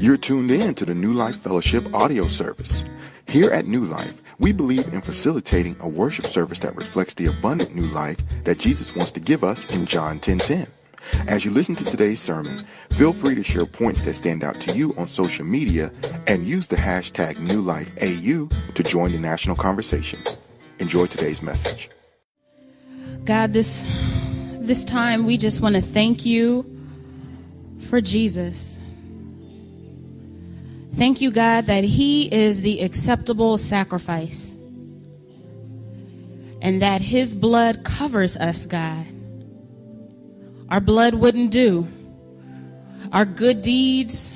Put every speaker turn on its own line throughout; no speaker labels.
You're tuned in to the New Life Fellowship audio service. Here at New Life, we believe in facilitating a worship service that reflects the abundant new life that Jesus wants to give us in John 10:10. As you listen to today's sermon, feel free to share points that stand out to you on social media and use the hashtag NewLifeAU to join the national conversation. Enjoy today's message.
God, this time we just want to thank you for Jesus. Thank you, God, that he is the acceptable sacrifice and that his blood covers us, God. Our blood wouldn't do. Our good deeds,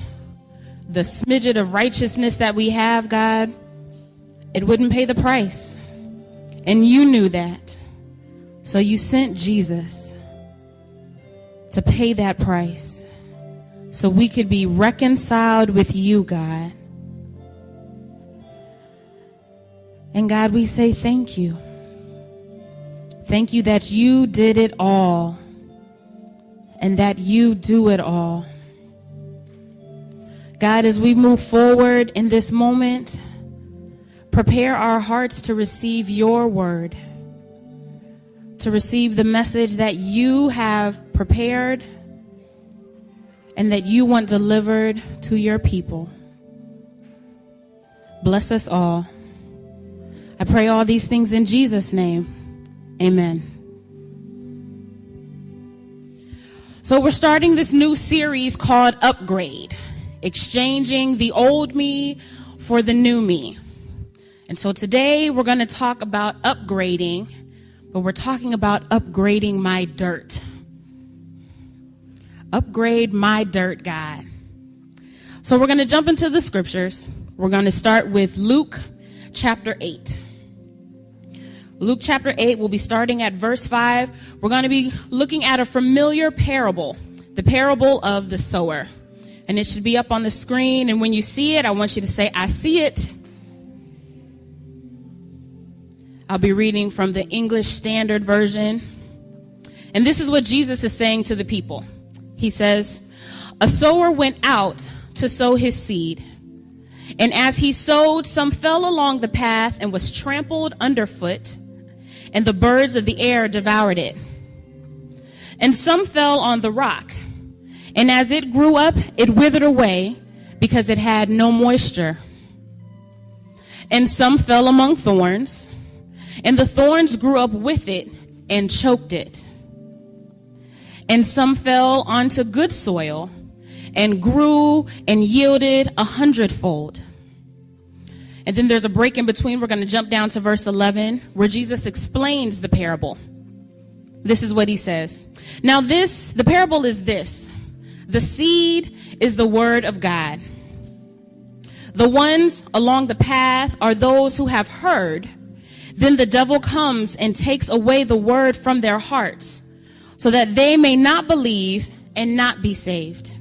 the smidget of righteousness that we have, God, it wouldn't pay the price. And you knew that. So you sent Jesus to pay that price so we could be reconciled with you, God. And God, we say thank you. Thank you that you did it all and that you do it all. God, as we move forward in this moment, prepare our hearts to receive your word, to receive the message that you have prepared and that you want delivered to your people. Bless us all. I pray all these things in Jesus' name. Amen. So we're starting this new series called Upgrade, exchanging the old me for the new me. And so today we're going to talk about upgrading, but we're talking about upgrading my dirt. Upgrade my dirt, God. So we're going to jump into the scriptures. We're going to start with Luke chapter 8. Luke chapter 8, we'll be starting at verse 5. We're going to be looking at a familiar parable, the parable of the sower. And it should be up on the screen. And when you see it, I want you to say, I see it. I'll be reading from the English Standard Version. And this is what Jesus is saying to the people. He says, a sower went out to sow his seed. And as he sowed, some fell along the path and was trampled underfoot, and the birds of the air devoured it. And some fell on the rock, and as it grew up, it withered away because it had no moisture. And some fell among thorns, and the thorns grew up with it and choked it. And some fell onto good soil and grew and yielded 100-fold. And then there's a break in between. We're going to jump down to verse 11 where Jesus explains the parable. This is what he says. Now the parable is this. The seed is the word of God. The ones along the path are those who have heard. Then the devil comes and takes away the word from their hearts, so that they may not believe and not be saved.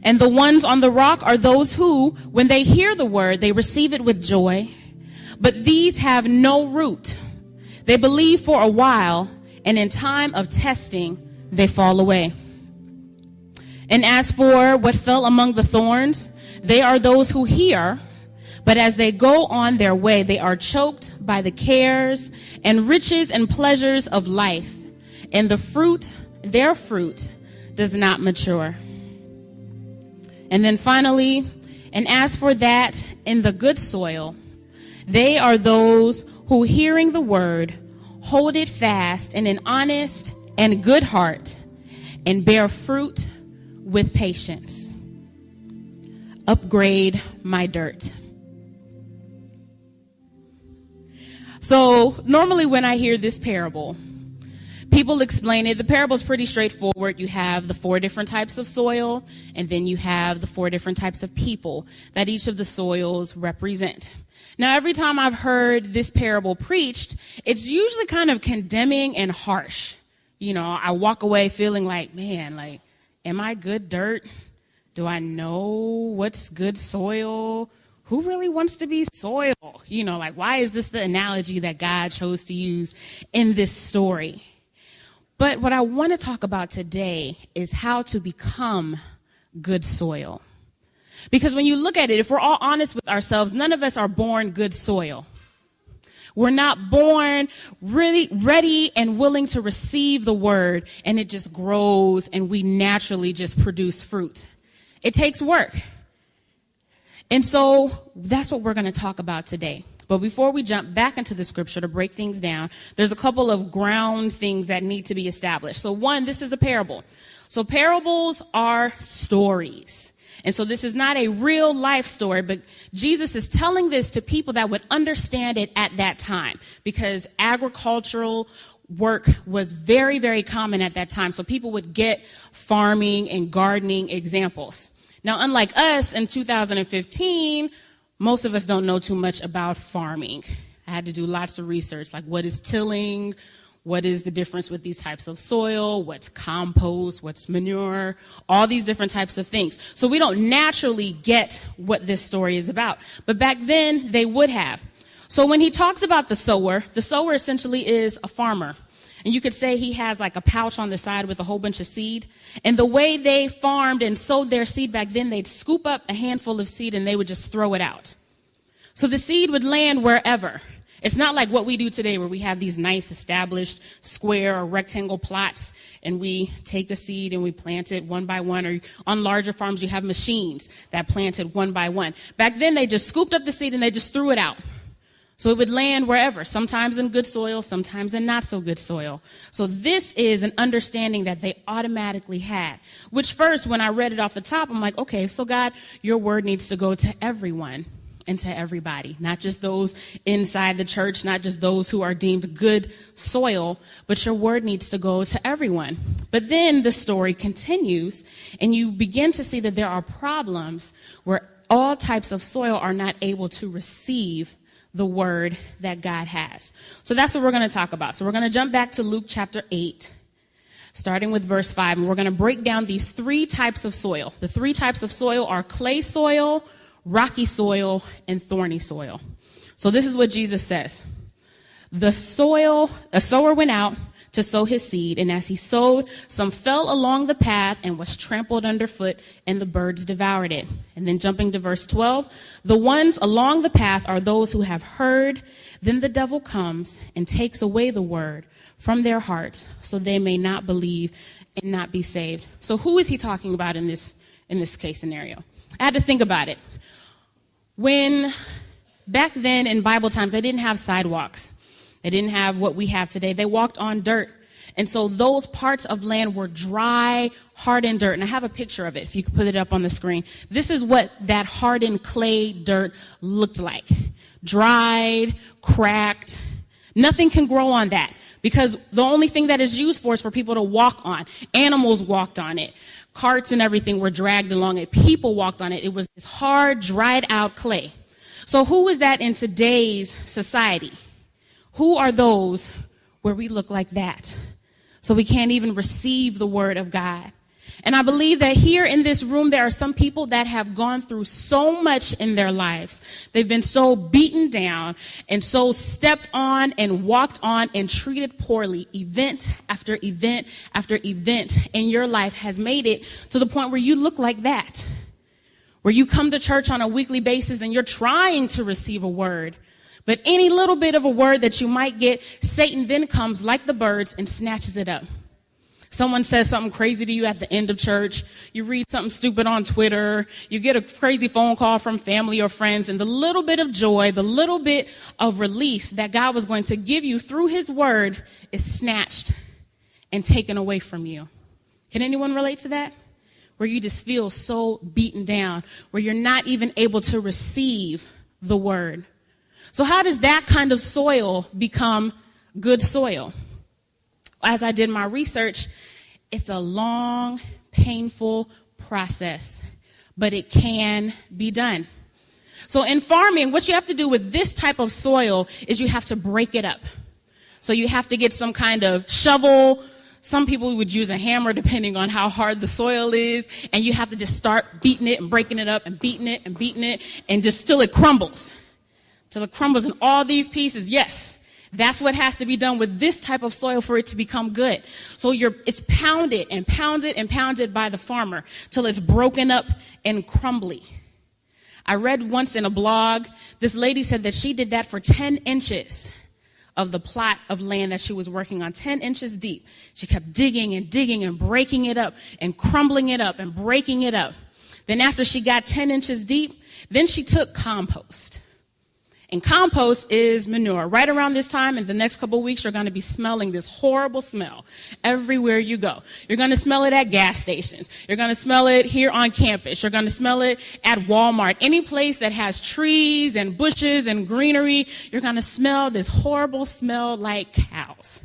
And the ones on the rock are those who, when they hear the word, they receive it with joy. But these have no root. They believe for a while, and in time of testing, they fall away. And as for what fell among the thorns, they are those who hear, but as they go on their way, they are choked by the cares and riches and pleasures of life. And their fruit does not mature. And then finally, and as for that in the good soil, they are those who, hearing the word, hold it fast in an honest and good heart and bear fruit with patience. Upgrade my dirt. So normally when I hear this parable, people explain it. The parable is pretty straightforward. You have the 4 different types of soil, and then you have the 4 different types of people that each of the soils represent. Now, every time I've heard this parable preached, it's usually kind of condemning and harsh. You know, I walk away feeling like, man, like, am I good dirt? Do I know what's good soil? Who really wants to be soil? You know, like, why is this the analogy that God chose to use in this story? But what I want to talk about today is how to become good soil. Because when you look at it, if we're all honest with ourselves, none of us are born good soil. We're not born really ready and willing to receive the word, and it just grows and we naturally just produce fruit. It takes work. And so that's what we're going to talk about today. But before we jump back into the scripture to break things down, there's a couple of ground things that need to be established. So one, this is a parable. So parables are stories. And so this is not a real life story, but Jesus is telling this to people that would understand it at that time, because agricultural work was very, very common at that time. So people would get farming and gardening examples. Now, unlike us in 2015, most of us don't know too much about farming. I had to do lots of research, like what is tilling, what is the difference with these types of soil, what's compost, what's manure, all these different types of things. So we don't naturally get what this story is about. But back then, they would have. So when he talks about the sower essentially is a farmer. And you could say he has like a pouch on the side with a whole bunch of seed. And the way they farmed and sowed their seed back then, they'd scoop up a handful of seed and they would just throw it out. So the seed would land wherever. It's not like what we do today where we have these nice established square or rectangle plots and we take a seed and we plant it one by one. Or on larger farms, you have machines that plant it one by one. Back then, they just scooped up the seed and they just threw it out. So it would land wherever, sometimes in good soil, sometimes in not so good soil. So this is an understanding that they automatically had, which first, when I read it off the top, I'm like, okay, so God, your word needs to go to everyone and to everybody, not just those inside the church, not just those who are deemed good soil, but your word needs to go to everyone. But then the story continues and you begin to see that there are problems where all types of soil are not able to receive the word that God has. So that's what we're going to talk about. So we're going to jump back to Luke chapter 8, starting with verse 5, and we're going to break down these three types of soil. The three types of soil are clay soil, rocky soil, and thorny soil. So this is what Jesus says. A sower went out to sow his seed, and as he sowed, some fell along the path and was trampled underfoot, and the birds devoured it. And then jumping to verse 12, the ones along the path are those who have heard. Then the devil comes and takes away the word from their hearts, so they may not believe and not be saved. So who is he talking about in this case scenario? I had to think about it. When back then in Bible times, they didn't have sidewalks. They didn't have what we have today. They walked on dirt. And so those parts of land were dry, hardened dirt. And I have a picture of it, if you could put it up on the screen. This is what that hardened clay dirt looked like. Dried, cracked. Nothing can grow on that because the only thing that is used for is for people to walk on. Animals walked on it. Carts and everything were dragged along it. People walked on it. It was this hard, dried out clay. So who is that in today's society? Who are those where we look like that? So we can't even receive the word of God. And I believe that here in this room, there are some people that have gone through so much in their lives. They've been so beaten down and so stepped on and walked on and treated poorly. Event after event after event in your life has made it to the point where you look like that. Where you come to church on a weekly basis and you're trying to receive a word. But any little bit of a word that you might get, Satan then comes like the birds and snatches it up. Someone says something crazy to you at the end of church. You read something stupid on Twitter. You get a crazy phone call from family or friends. And the little bit of joy, the little bit of relief that God was going to give you through his word is snatched and taken away from you. Can anyone relate to that? Where you just feel so beaten down, where you're not even able to receive the word. So how does that kind of soil become good soil? As I did my research, it's a long, painful process, but it can be done. So in farming, what you have to do with this type of soil is you have to break it up. So you have to get some kind of shovel. Some people would use a hammer depending on how hard the soil is. And you have to just start beating it and breaking it up and beating it and beating it and just till it crumbles. Till it crumbles in all these pieces. Yes, that's what has to be done with this type of soil for it to become good. So it's pounded and pounded and pounded by the farmer till it's broken up and crumbly. I read once in a blog, this lady said that she did that for 10 inches of the plot of land that she was working on, 10 inches deep. She kept digging and digging and breaking it up and crumbling it up and breaking it up. Then after she got 10 inches deep, then she took compost. And compost is manure. Right around this time, in the next couple of weeks, you're going to be smelling this horrible smell everywhere you go. You're going to smell it at gas stations. You're going to smell it here on campus. You're going to smell it at Walmart. Any place that has trees and bushes and greenery, you're going to smell this horrible smell like cows.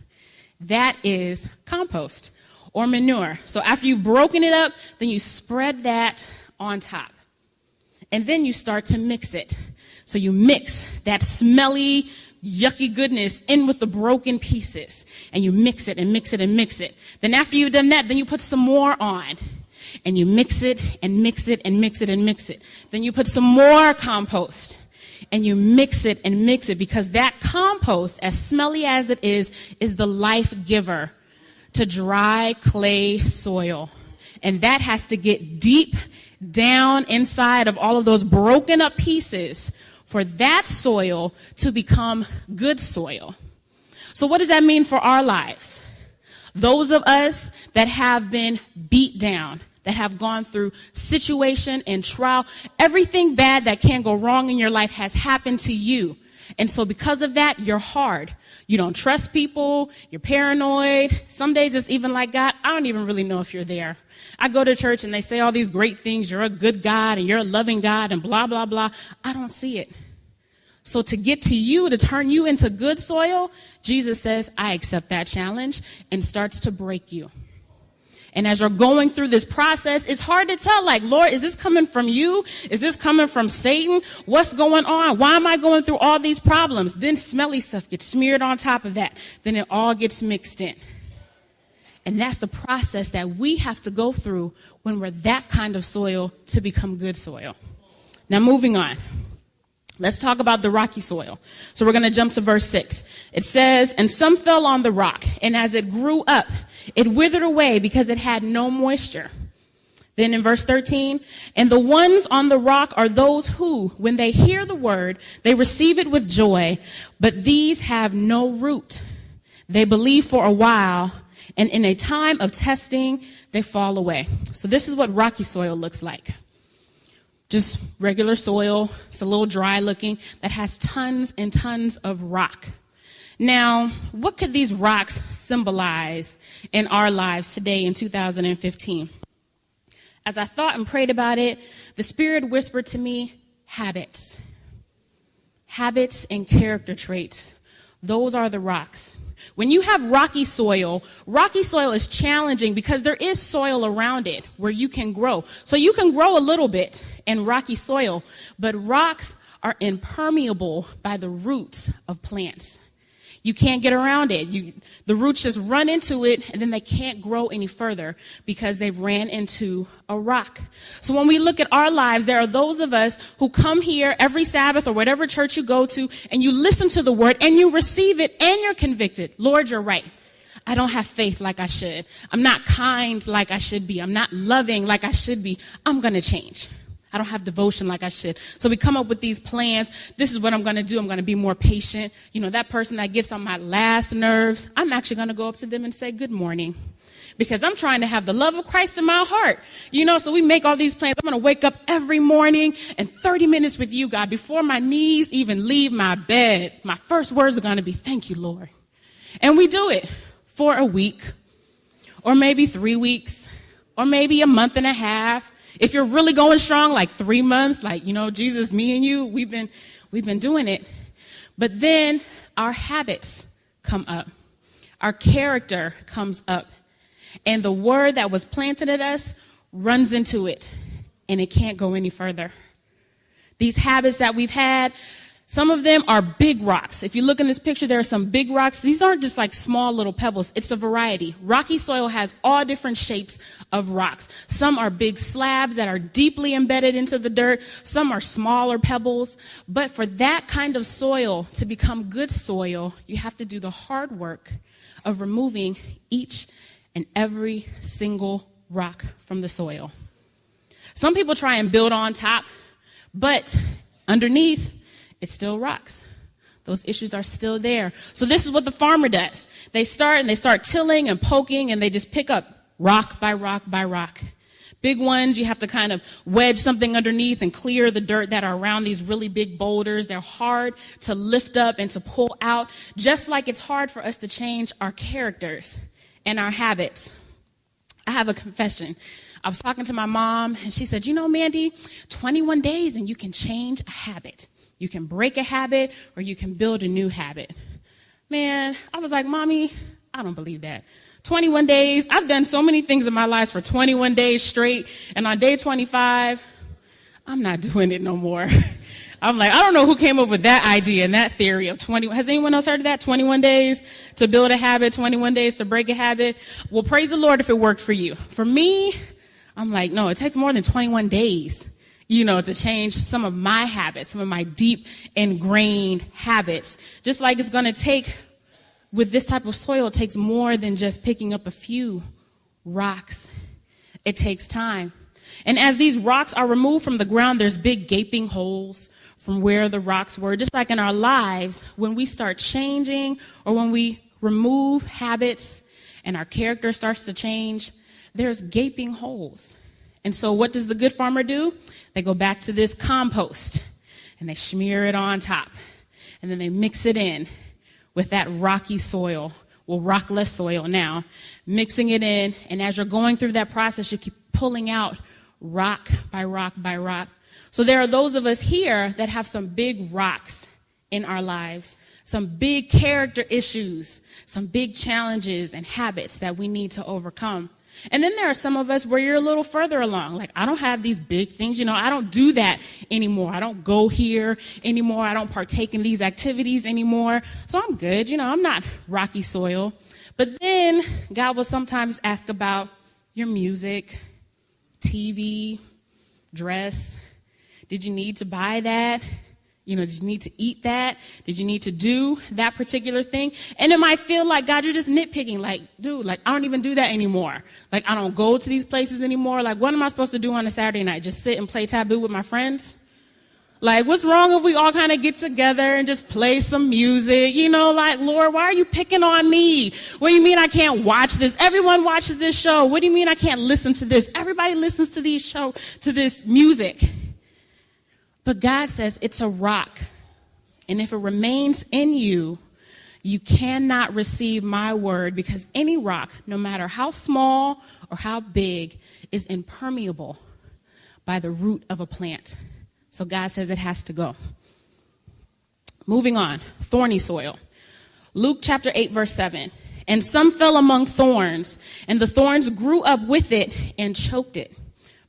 That is compost or manure. So after you've broken it up, then you spread that on top. And then you start to mix it. So you mix that smelly, yucky goodness in with the broken pieces. And you mix it and mix it and mix it. Then after you've done that, then you put some more on. And you mix it and mix it and mix it and mix it. Then you put some more compost. And you mix it and mix it, because that compost, as smelly as it is the life giver to dry clay soil. And that has to get deep down inside of all of those broken up pieces for that soil to become good soil. So what does that mean for our lives? Those of us that have been beat down, that have gone through situation and trial, everything bad that can go wrong in your life has happened to you. And so because of that, you're hard. You don't trust people. You're paranoid. Some days it's even like, God, I don't even really know if you're there. I go to church and they say all these great things. You're a good God and you're a loving God and blah, blah, blah. I don't see it. So to get to you, to turn you into good soil, Jesus says, I accept that challenge, and starts to break you. And as you're going through this process, it's hard to tell, like, Lord, is this coming from you? Is this coming from Satan? What's going on? Why am I going through all these problems? Then smelly stuff gets smeared on top of that. Then it all gets mixed in. And that's the process that we have to go through when we're that kind of soil to become good soil. Now, moving on. Let's talk about the rocky soil. So we're going to jump to verse 6. It says, and some fell on the rock, and as it grew up, it withered away because it had no moisture. Then in verse 13, and the ones on the rock are those who, when they hear the word, they receive it with joy, but these have no root. They believe for a while, and in a time of testing, they fall away. So this is what rocky soil looks like. Just regular soil. It's a little dry looking, that has tons and tons of rock. Now, what could these rocks symbolize in our lives today in 2015? As I thought and prayed about it, the Spirit whispered to me, habits. Habits and character traits. Those are the rocks. When you have rocky soil is challenging because there is soil around it where you can grow. So you can grow a little bit in rocky soil, but rocks are impermeable by the roots of plants. You can't get around it. The roots just run into it, and then they can't grow any further because they've ran into a rock. So when we look at our lives, there are those of us who come here every Sabbath or whatever church you go to, and you listen to the word, and you receive it, and you're convicted. Lord, you're right. I don't have faith like I should. I'm not kind like I should be. I'm not loving like I should be. I'm going to change. I don't have devotion like I should. So we come up with these plans. This is what I'm going to do. I'm going to be more patient. You know, that person that gets on my last nerves, I'm actually going to go up to them and say, good morning. Because I'm trying to have the love of Christ in my heart. You know, so we make all these plans. I'm going to wake up every morning and 30 minutes with you, God, before my knees even leave my bed. My first words are going to be, thank you, Lord. And we do it for a week, or maybe 3 weeks, or maybe a month and a half. If you're really going strong, like 3 months, like, you know, Jesus, me and you, we've been doing it. But then our habits come up. Our character comes up. And the word that was planted in us runs into it. And it can't go any further. These habits that we've had, some of them are big rocks. If you look in this picture, there are some big rocks. These aren't just like small little pebbles. It's a variety. Rocky soil has all different shapes of rocks. Some are big slabs that are deeply embedded into the dirt. Some are smaller pebbles. But for that kind of soil to become good soil, you have to do the hard work of removing each and every single rock from the soil. Some people try and build on top, But underneath, it's still rocks. Those issues are still there. So this is what the farmer does. They start tilling and poking, and they just pick up rock by rock by rock. Big ones, you have to kind of wedge something underneath and clear the dirt that are around these really big boulders. They're hard to lift up and to pull out, just like it's hard for us to change our characters and our habits. I have a confession. I was talking to my mom, and she said, Mandy, 21 days and you can change a habit. You can break a habit or you can build a new habit. Man, I was like, Mommy, I don't believe that. 21 days, I've done so many things in my life for 21 days straight, and on day 25, I'm not doing it no more. I'm like, I don't know who came up with that idea and that theory of 20. Has anyone else heard of that? 21 days to build a habit, 21 days to break a habit. Well, praise the Lord if it worked for you. For me, I'm like, no, it takes more than 21 days, to change some of my habits, some of my deep ingrained habits. Just like it's going to take, with this type of soil, it takes more than just picking up a few rocks. It takes time. And as these rocks are removed from the ground, there's big gaping holes from where the rocks were. Just like in our lives, when we start changing or when we remove habits and our character starts to change, there's gaping holes. And so what does the good farmer do? They go back to this compost and they smear it on top. And then they mix it in with that rocky soil, rockless soil now, mixing it in. And as you're going through that process, you keep pulling out rock by rock by rock. So there are those of us here that have some big rocks in our lives, some big character issues, some big challenges and habits that we need to overcome. And then there are some of us where you're a little further along. Like, I don't have these big things. I don't do that anymore. I don't go here anymore. I don't partake in these activities anymore. So I'm good. I'm not rocky soil. But then God will sometimes ask about your music, TV, dress. Did you need to buy that? Did you need to eat that? Did you need to do that particular thing? And it might feel like, God, you're just nitpicking. Like, dude, I don't even do that anymore. I don't go to these places anymore. What am I supposed to do on a Saturday night? Just sit and play taboo with my friends? What's wrong if we all kind of get together and just play some music? Lord, why are you picking on me? What do you mean I can't watch this? Everyone watches this show. What do you mean I can't listen to this? Everybody listens to this music. But God says it's a rock. And if it remains in you, you cannot receive my word, because any rock, no matter how small or how big, is impermeable by the root of a plant. So God says it has to go. Moving on, thorny soil. Luke chapter 8, verse 7. And some fell among thorns, and the thorns grew up with it and choked it.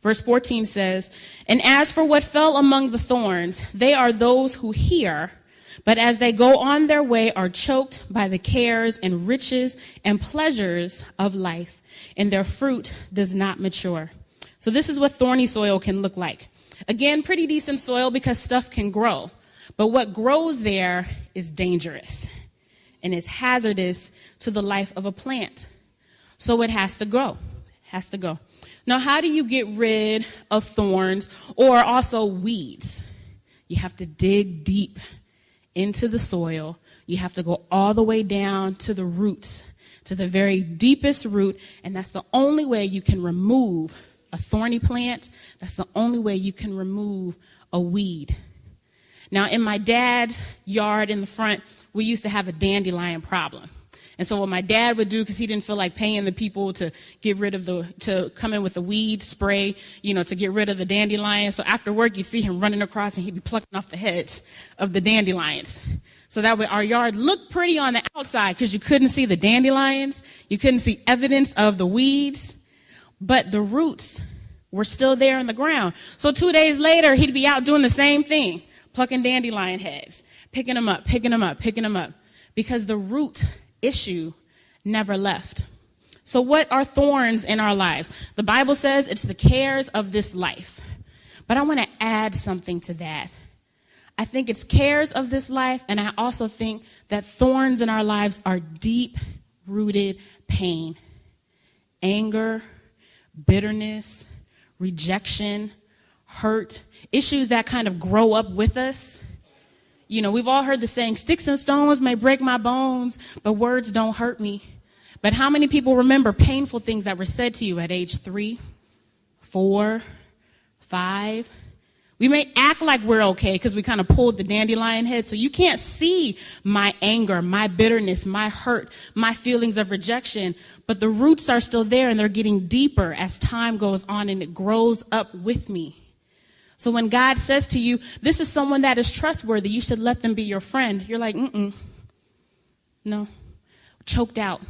Verse 14 says, and as for what fell among the thorns, they are those who hear, but as they go on their way are choked by the cares and riches and pleasures of life, and their fruit does not mature. So this is what thorny soil can look like. Again, pretty decent soil because stuff can grow. But what grows there is dangerous and is hazardous to the life of a plant. So it has to grow. Has to go. Now, how do you get rid of thorns or also weeds? You have to dig deep into the soil. You have to go all the way down to the roots, to the very deepest root, and that's the only way you can remove a thorny plant. That's the only way you can remove a weed. Now, in my dad's yard in the front, we used to have a dandelion problem. And so what my dad would do, because he didn't feel like paying the people to get rid of to come in with a weed spray, to get rid of the dandelions. So after work, you see him running across and he'd be plucking off the heads of the dandelions. So that way our yard looked pretty on the outside because you couldn't see the dandelions. You couldn't see evidence of the weeds, but the roots were still there in the ground. So 2 days later, he'd be out doing the same thing, plucking dandelion heads, picking them up, because the root issue never left. So what are thorns in our lives? The Bible says it's the cares of this life. But I want to add something to that. I think it's cares of this life, and I also think that thorns in our lives are deep-rooted pain, anger, bitterness, rejection, hurt, issues that kind of grow up with us. You know, we've all heard the saying, sticks and stones may break my bones, but words don't hurt me. But how many people remember painful things that were said to you at age 3, 4, 5? We may act like we're okay because we kind of pulled the dandelion head. So you can't see my anger, my bitterness, my hurt, my feelings of rejection. But the roots are still there, and they're getting deeper as time goes on, and it grows up with me. So when God says to you, this is someone that is trustworthy, you should let them be your friend. You're like, no, choked out.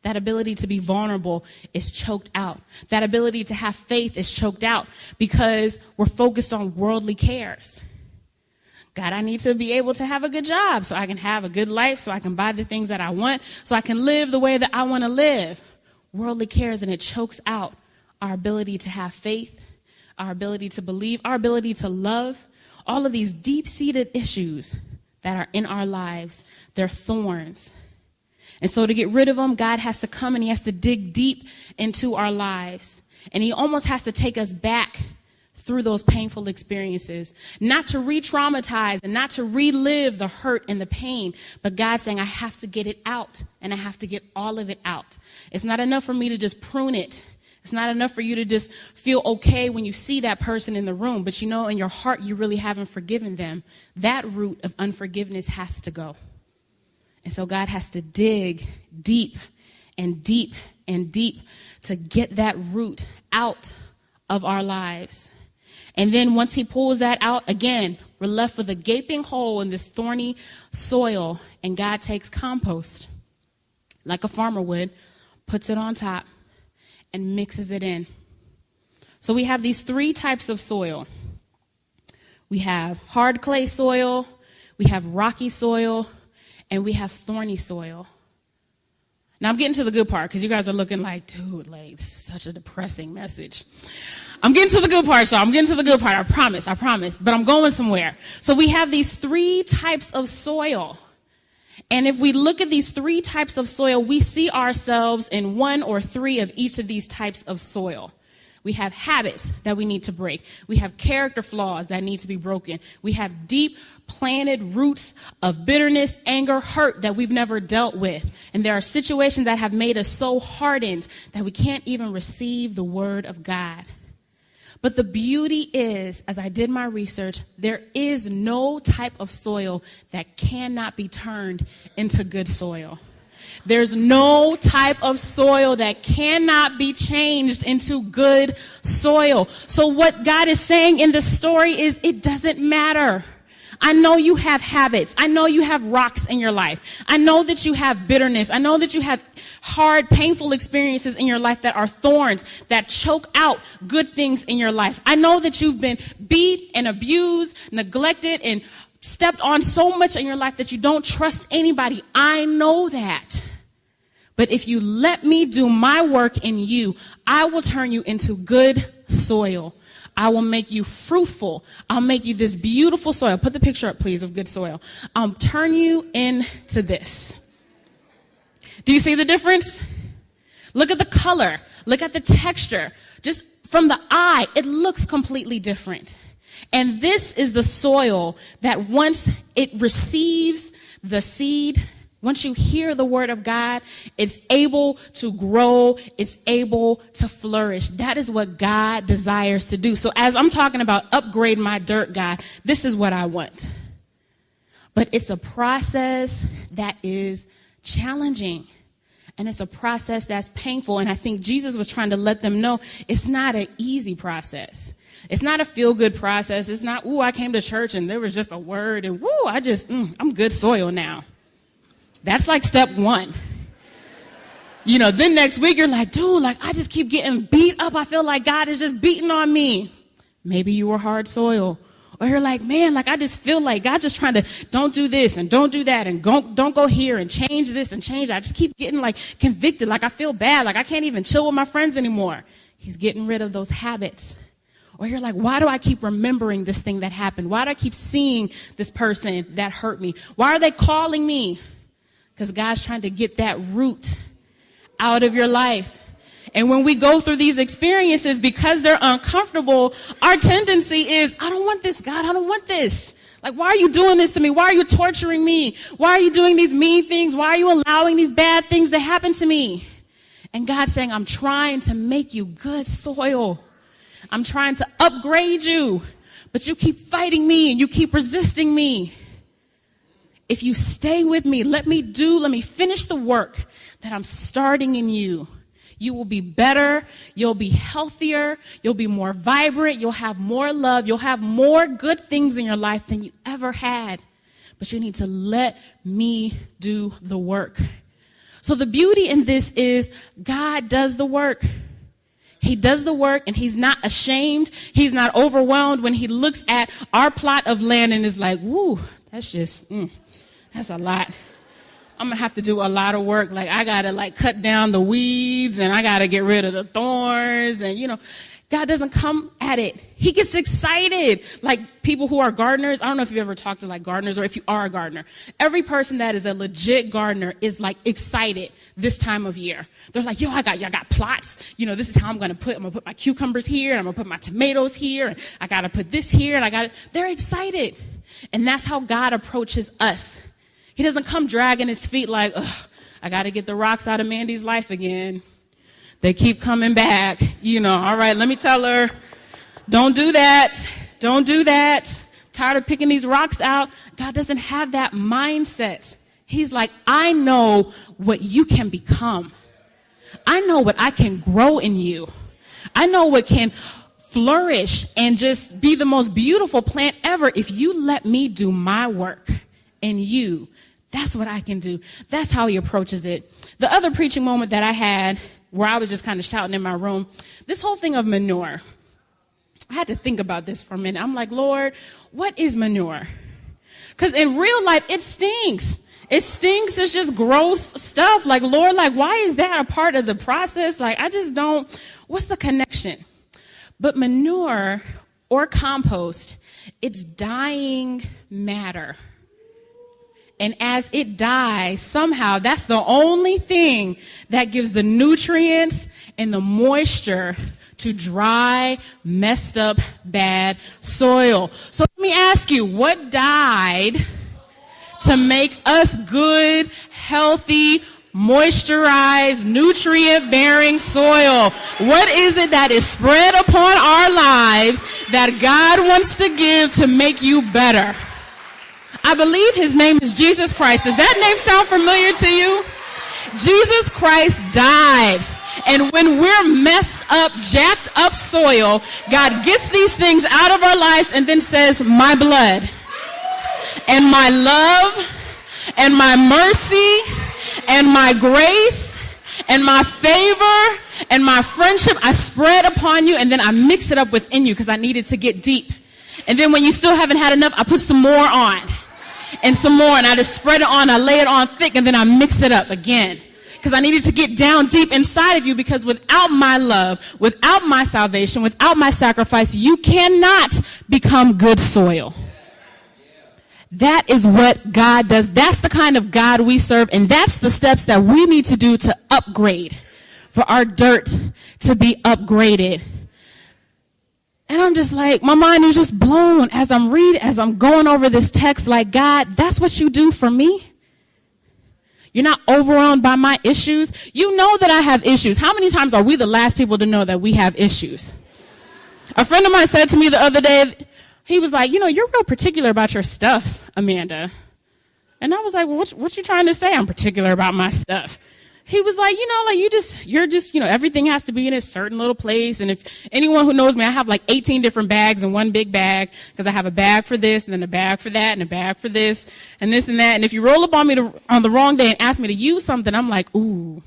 That ability to be vulnerable is choked out. That ability to have faith is choked out because we're focused on worldly cares. God, I need to be able to have a good job so I can have a good life, so I can buy the things that I want, so I can live the way that I want to live. Worldly cares, and it chokes out our ability to have faith, our ability to believe, our ability to love. All of these deep-seated issues that are in our lives, they're thorns. And so to get rid of them, God has to come and he has to dig deep into our lives. And he almost has to take us back through those painful experiences, not to re-traumatize and not to relive the hurt and the pain, but God's saying, I have to get it out, and I have to get all of it out. It's not enough for me to just prune it. It's not enough for you to just feel okay when you see that person in the room, but you know in your heart you really haven't forgiven them. That root of unforgiveness has to go. And so God has to dig deep and deep and deep to get that root out of our lives. And then once he pulls that out, again, we're left with a gaping hole in this thorny soil, and God takes compost, like a farmer would, puts it on top, and mixes it in. So we have these 3 types of soil. We have hard clay soil, we have rocky soil, and we have thorny soil. Now I'm getting to the good part because you guys are looking like, dude, like such a depressing message. I'm getting to the good part, y'all. I'm getting to the good part. I promise. But I'm going somewhere. So we have these 3 types of soil. And if we look at these 3 types of soil, we see ourselves in 1 or 3 of each of these types of soil. We have habits that we need to break. We have character flaws that need to be broken. We have deep planted roots of bitterness, anger, hurt that we've never dealt with. And there are situations that have made us so hardened that we can't even receive the word of God. But the beauty is, as I did my research, there is no type of soil that cannot be turned into good soil. There's no type of soil that cannot be changed into good soil. So what God is saying in this story is it doesn't matter. I know you have habits. I know you have rocks in your life. I know that you have bitterness. I know that you have hard, painful experiences in your life that are thorns that choke out good things in your life. I know that you've been beat and abused, neglected, and stepped on so much in your life that you don't trust anybody. I know that. But if you let me do my work in you, I will turn you into good soil. I will make you fruitful. I'll make you this beautiful soil. Put the picture up, please, of good soil. I'll turn you into this. Do you see the difference? Look at the color. Look at the texture. Just from the eye, it looks completely different. And this is the soil that once it receives the seed, once you hear the word of God, it's able to grow, it's able to flourish. That is what God desires to do. So as I'm talking about upgrade my dirt, God, this is what I want. But it's a process that is challenging. And it's a process that's painful. And I think Jesus was trying to let them know it's not an easy process. It's not a feel-good process. It's not, I came to church and there was just a word and I'm good soil now. That's like step 1. Then next week you're like, dude, I just keep getting beat up. I feel like God is just beating on me. Maybe you were hard soil. Or you're like, man, I just feel like God's just trying to don't do this and don't do that and don't go here and change this and change that. I just keep getting convicted. I feel bad. I can't even chill with my friends anymore. He's getting rid of those habits. Or you're like, why do I keep remembering this thing that happened? Why do I keep seeing this person that hurt me? Why are they calling me? Because God's trying to get that root out of your life. And when we go through these experiences, because they're uncomfortable, our tendency is, I don't want this, God, I don't want this. Like, why are you doing this to me? Why are you torturing me? Why are you doing these mean things? Why are you allowing these bad things to happen to me? And God's saying, I'm trying to make you good soil. I'm trying to upgrade you, but you keep fighting me and you keep resisting me. If you stay with me, let me finish the work that I'm starting in you. You will be better. You'll be healthier. You'll be more vibrant. You'll have more love. You'll have more good things in your life than you ever had. But you need to let me do the work. So the beauty in this is God does the work. He does the work, and he's not ashamed. He's not overwhelmed when he looks at our plot of land and is like, woo, that's a lot. I'm going to have to do a lot of work. Like, I got to cut down the weeds, and I got to get rid of the thorns. And, God doesn't come at it. He gets excited. Like people who are gardeners. I don't know if you ever talked to gardeners or if you are a gardener. Every person that is a legit gardener is excited this time of year. They're like, yo, I got plots. This is how I'm going to put my cucumbers here, and I'm going to put my tomatoes here, and I got to put this here, and they're excited. And that's how God approaches us. He doesn't come dragging his feet like, ugh, I got to get the rocks out of Mandy's life again. They keep coming back. All right, let me tell her, don't do that. Don't do that. Tired of picking these rocks out. God doesn't have that mindset. He's like, I know what you can become. I know what I can grow in you. I know what can flourish and just be the most beautiful plant ever if you let me do my work in you. That's what I can do. That's how he approaches it. The other preaching moment that I had where I was just kind of shouting in my room, this whole thing of manure. I had to think about this for a minute. I'm like, Lord, what is manure? Because in real life, it stinks. It stinks. It's just gross stuff. Like, Lord, why is that a part of the process? I just don't. What's the connection? But manure or compost, it's dying matter. And as it dies, somehow that's the only thing that gives the nutrients and the moisture to dry, messed up, bad soil. So let me ask you, what died to make us good, healthy, moisturized, nutrient-bearing soil? What is it that is spread upon our lives that God wants to give to make you better? I believe his name is Jesus Christ. Does that name sound familiar to you? Jesus Christ died. And when we're messed up, jacked up soil, God gets these things out of our lives and then says, my blood and my love and my mercy and my grace and my favor and my friendship, I spread upon you, and then I mix it up within you because I needed to get deep. And then when you still haven't had enough, I put some more on. And some more, and I just spread it on, I lay it on thick, and then I mix it up again. Because I needed to get down deep inside of you, because without my love, without my salvation, without my sacrifice, you cannot become good soil. That is what God does. That's the kind of God we serve, and that's the steps that we need to do to upgrade, for our dirt to be upgraded. And I'm just like, my mind is just blown as I'm going over this text, like, God, that's what you do for me? You're not overwhelmed by my issues? You know that I have issues. How many times are we the last people to know that we have issues? A friend of mine said to me the other day, he was like, you're real particular about your stuff, Amanda. And I was like, well, what you trying to say? I'm particular about my stuff. He was like, you're just, everything has to be in a certain little place. And if anyone who knows me, I have 18 different bags in one big bag, because I have a bag for this, and then a bag for that, and a bag for this, and this and that. And if you roll up on me on the wrong day and ask me to use something, I'm like, ooh,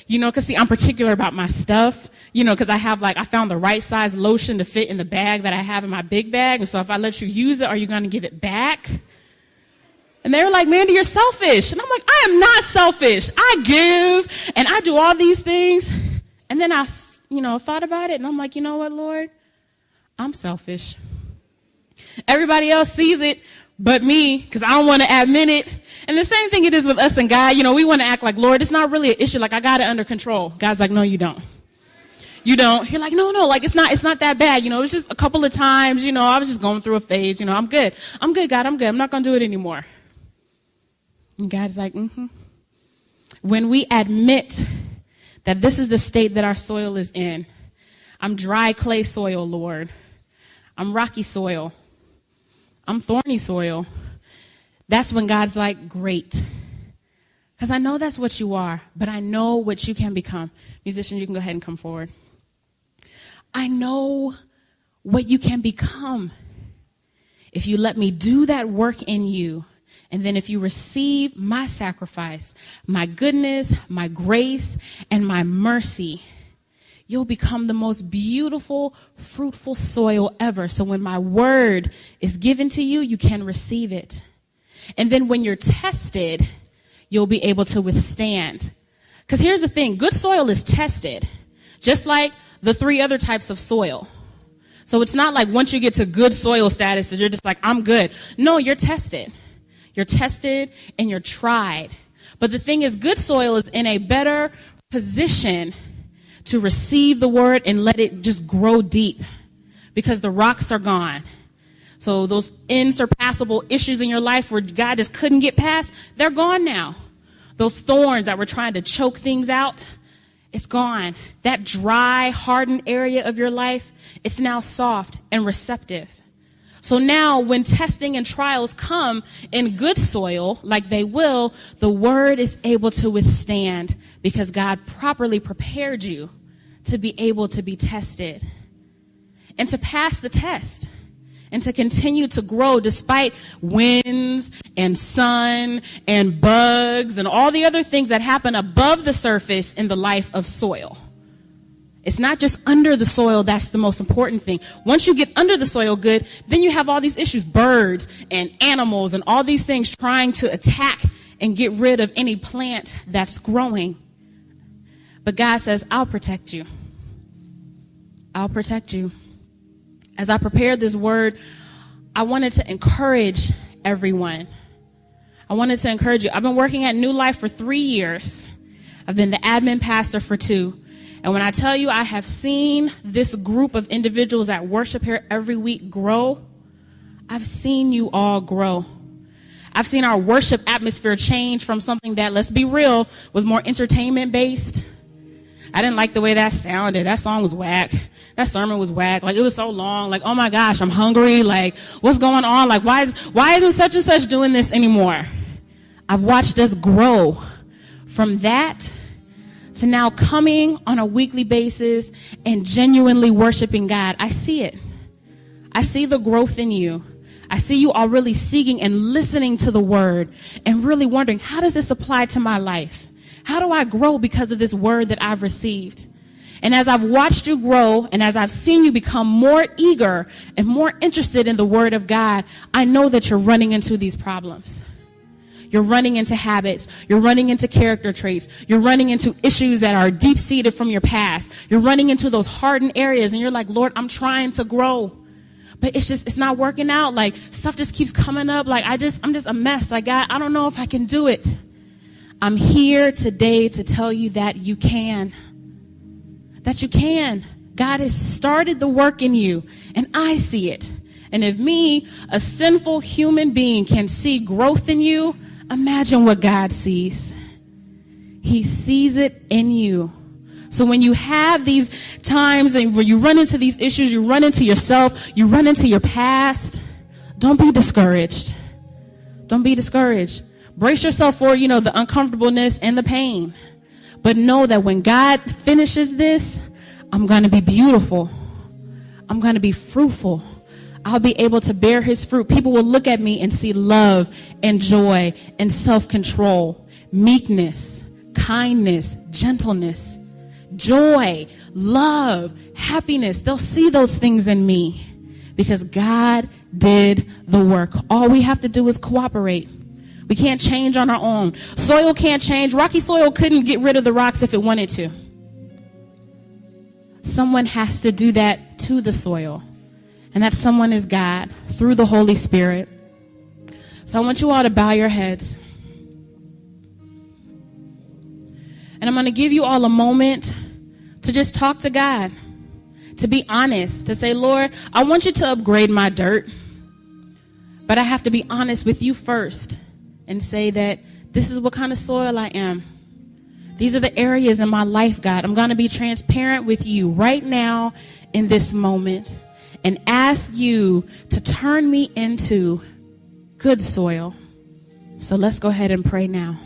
because see, I'm particular about my stuff, because I found the right size lotion to fit in the bag that I have in my big bag. And so if I let you use it, are you going to give it back? And they were like, Mandy, you're selfish. And I'm like, I am not selfish. I give and I do all these things. And then I, thought about it, and I'm like, you know what, Lord? I'm selfish. Everybody else sees it but me, because I don't want to admit it. And the same thing it is with us and God. We want to act like, Lord, it's not really an issue. Like, I got it under control. God's like, no, you don't. You don't. You're like, no, like, it's not that bad. It's just a couple of times, I was just going through a phase. I'm good. I'm good, God. I'm good. I'm not going to do it anymore. And God's like, When we admit that this is the state that our soil is in, I'm dry clay soil, Lord. I'm rocky soil. I'm thorny soil. That's when God's like, great. Because I know that's what you are, but I know what you can become. Musician, you can go ahead and come forward. I know what you can become if you let me do that work in you. And then if you receive my sacrifice, my goodness, my grace, and my mercy, you'll become the most beautiful, fruitful soil ever. So when my word is given to you, you can receive it. And then when you're tested, you'll be able to withstand. Because here's the thing, good soil is tested, just like the 3 other types of soil. So it's not like once you get to good soil status that you're just like, I'm good. No, you're tested. You're tested and you're tried. But the thing is, good soil is in a better position to receive the word and let it just grow deep because the rocks are gone. So those insurpassable issues in your life where God just couldn't get past, they're gone now. Those thorns that were trying to choke things out, it's gone. That dry, hardened area of your life, it's now soft and receptive. So now when testing and trials come in good soil, like they will, the word is able to withstand because God properly prepared you to be able to be tested and to pass the test and to continue to grow despite winds and sun and bugs and all the other things that happen above the surface in the life of soil. It's not just under the soil that's the most important thing. Once you get under the soil good, then you have all these issues, birds and animals and all these things trying to attack and get rid of any plant that's growing. But God says, I'll protect you. I'll protect you. As I prepared this word, I wanted to encourage everyone. I wanted to encourage you. I've been working at New Life for 3 years. I've been the admin pastor for 2. And when I tell you I have seen this group of individuals that worship here every week grow, I've seen you all grow. I've seen our worship atmosphere change from something that, let's be real, was more entertainment based. I didn't like the way that sounded. That song was whack. That sermon was whack. Like, it was so long. Like, oh my gosh, I'm hungry. Like, what's going on? Like, why isn't such and such doing this anymore? I've watched us grow from that to now coming on a weekly basis and genuinely worshiping God. I see it. I see the growth in you. I see you all really seeking and listening to the word and really wondering, how does this apply to my life? How do I grow because of this word that I've received? And as I've watched you grow and as I've seen you become more eager and more interested in the word of God, I know that you're running into these problems. You're running into habits. You're running into character traits. You're running into issues that are deep-seated from your past. You're running into those hardened areas and you're like, Lord, I'm trying to grow. But it's not working out. Like, stuff just keeps coming up. Like, I'm just a mess. Like, God, I don't know if I can do it. I'm here today to tell you that you can. That you can. God has started the work in you, and I see it. And if me, a sinful human being, can see growth in you, imagine what God sees. He sees it in you. So when you have these times and when you run into these issues, you run into yourself, you run into your past, don't be discouraged. Don't be discouraged. Brace yourself for, the uncomfortableness and the pain. But know that when God finishes this, I'm going to be beautiful. I'm going to be fruitful. I'll be able to bear his fruit. People will look at me and see love and joy and self-control, meekness, kindness, gentleness, joy, love, happiness. They'll see those things in me because God did the work. All we have to do is cooperate. We can't change on our own. Soil can't change. Rocky soil couldn't get rid of the rocks if it wanted to. Someone has to do that to the soil. And that someone is God through the Holy Spirit. So I want you all to bow your heads. And I'm going to give you all a moment to just talk to God, to be honest, to say, Lord, I want you to upgrade my dirt, but I have to be honest with you first and say that this is what kind of soil I am. These are the areas in my life, God. I'm going to be transparent with you right now in this moment and ask you to turn me into good soil. So let's go ahead and pray now.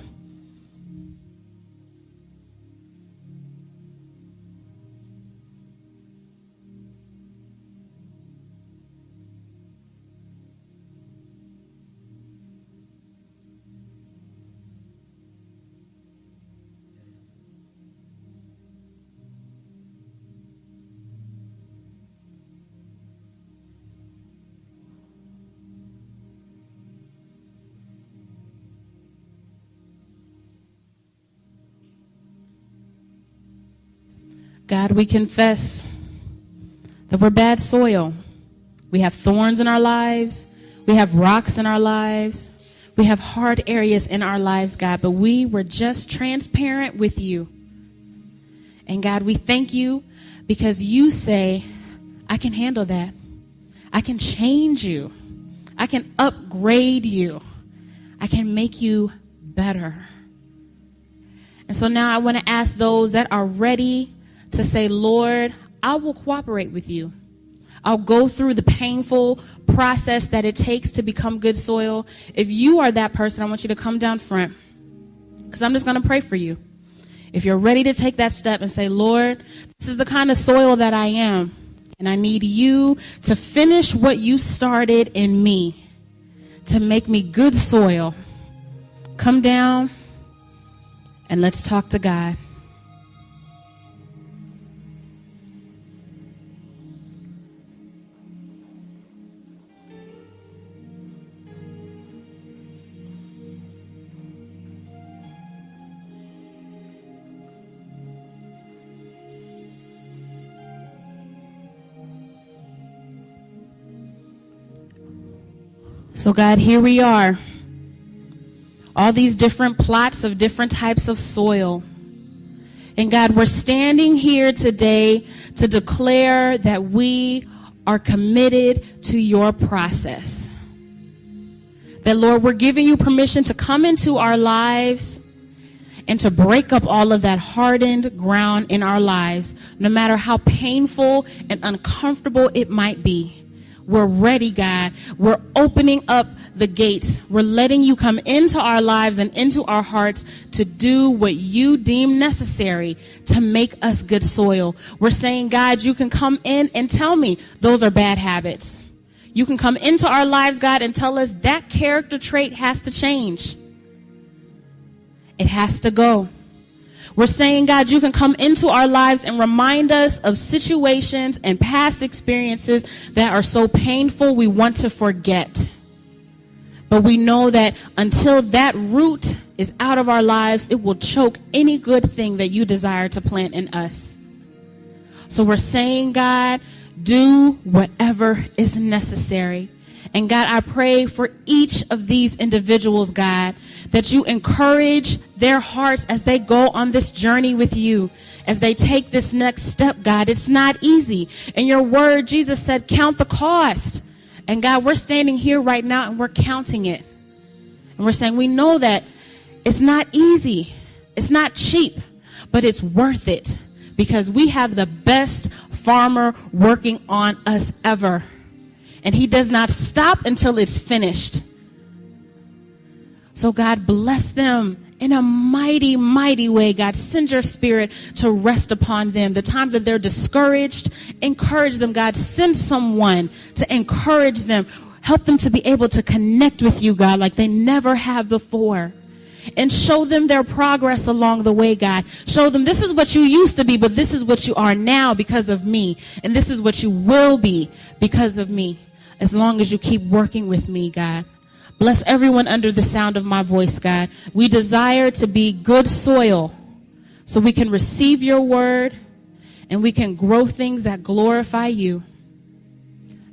God, we confess that we're bad soil. We have thorns in our lives. We have rocks in our lives. We have hard areas in our lives, God, but we were just transparent with you. And God, we thank you because you say, I can handle that. I can change you. I can upgrade you. I can make you better. And so now I want to ask those that are ready to say, Lord, I will cooperate with you. I'll go through the painful process that it takes to become good soil. If you are that person, I want you to come down front because I'm just going to pray for you. If you're ready to take that step and say, Lord, this is the kind of soil that I am, and I need you to finish what you started in me to make me good soil. Come down and let's talk to God. So God, here we are. All these different plots of different types of soil. And God, we're standing here today to declare that we are committed to your process. That, Lord, we're giving you permission to come into our lives and to break up all of that hardened ground in our lives, no matter how painful and uncomfortable it might be. We're ready, God. We're opening up the gates. We're letting you come into our lives and into our hearts to do what you deem necessary to make us good soil. We're saying, God, you can come in and tell me those are bad habits. You can come into our lives, God, and tell us that character trait has to change. It has to go. We're saying, God, you can come into our lives and remind us of situations and past experiences that are so painful we want to forget. But we know that until that root is out of our lives, it will choke any good thing that you desire to plant in us. So we're saying, God, do whatever is necessary. And God, I pray for each of these individuals, God, that you encourage their hearts as they go on this journey with you, as they take this next step, God. It's not easy. In your word, Jesus said, count the cost. And God, we're standing here right now and we're counting it. And we're saying, we know that it's not easy. It's not cheap, but it's worth it because we have the best farmer working on us ever. And he does not stop until it's finished. So God, bless them in a mighty, mighty way. God, send your spirit to rest upon them. The times that they're discouraged, encourage them. God, send someone to encourage them. Help them to be able to connect with you, God, like they never have before. And show them their progress along the way, God. Show them this is what you used to be, but this is what you are now because of me. And this is what you will be because of me. As long as you keep working with me, God. Bless everyone under the sound of my voice, God. We desire to be good soil so we can receive your word and we can grow things that glorify you.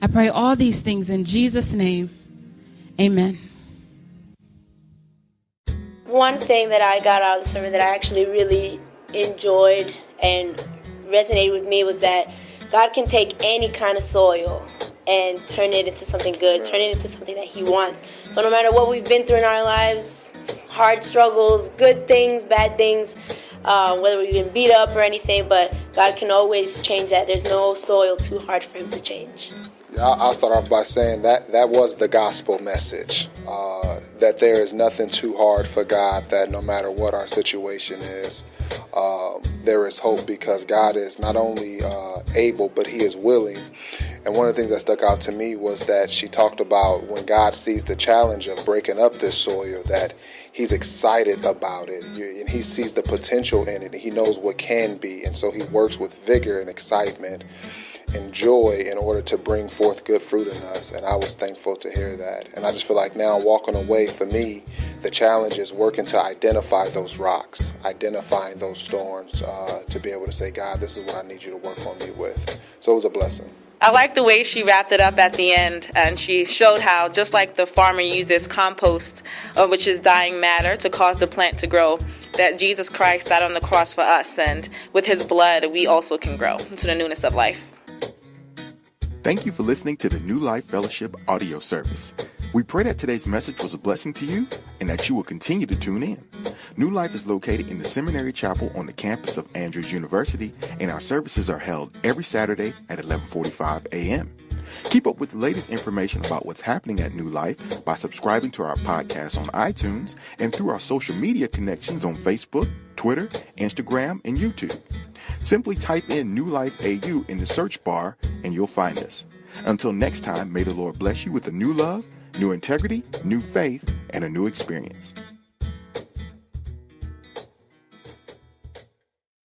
I pray all these things in Jesus' name. Amen.
One thing that I got out of the sermon that I actually really enjoyed and resonated with me was that God can take any kind of soil and turn it into something good, turn it into something that He wants. So no matter what we've been through in our lives, hard struggles, good things, bad things, whether we've been beat up or anything, but God can always change that. There's no soil too hard for Him to change.
I'll start off by saying that was the gospel message, that there is nothing too hard for God, that no matter what our situation is, there is hope because God is not only able, but He is willing. And one of the things that stuck out to me was that she talked about when God sees the challenge of breaking up this soil, that He's excited about it, and He sees the potential in it, and He knows what can be, and so He works with vigor and excitement and joy in order to bring forth good fruit in us. And I was thankful to hear that. And I just feel like now walking away, for me, the challenge is working to identify those rocks, identifying those thorns, to be able to say, God, this is what I need you to work on me with. So it was a blessing.
I like the way she wrapped it up at the end, and she showed how, just like the farmer uses compost, which is dying matter, to cause the plant to grow, that Jesus Christ died on the cross for us, and with His blood, we also can grow into the newness of life.
Thank you for listening to the New Life Fellowship audio service. We pray that today's message was a blessing to you and that you will continue to tune in. New Life is located in the Seminary Chapel on the campus of Andrews University, and our services are held every Saturday at 11:45 a.m. Keep up with the latest information about what's happening at New Life by subscribing to our podcast on iTunes and through our social media connections on Facebook, Twitter, Instagram, and YouTube. Simply type in New Life AU in the search bar and you'll find us. Until next time, may the Lord bless you with a new love, new integrity, new faith, and a new experience.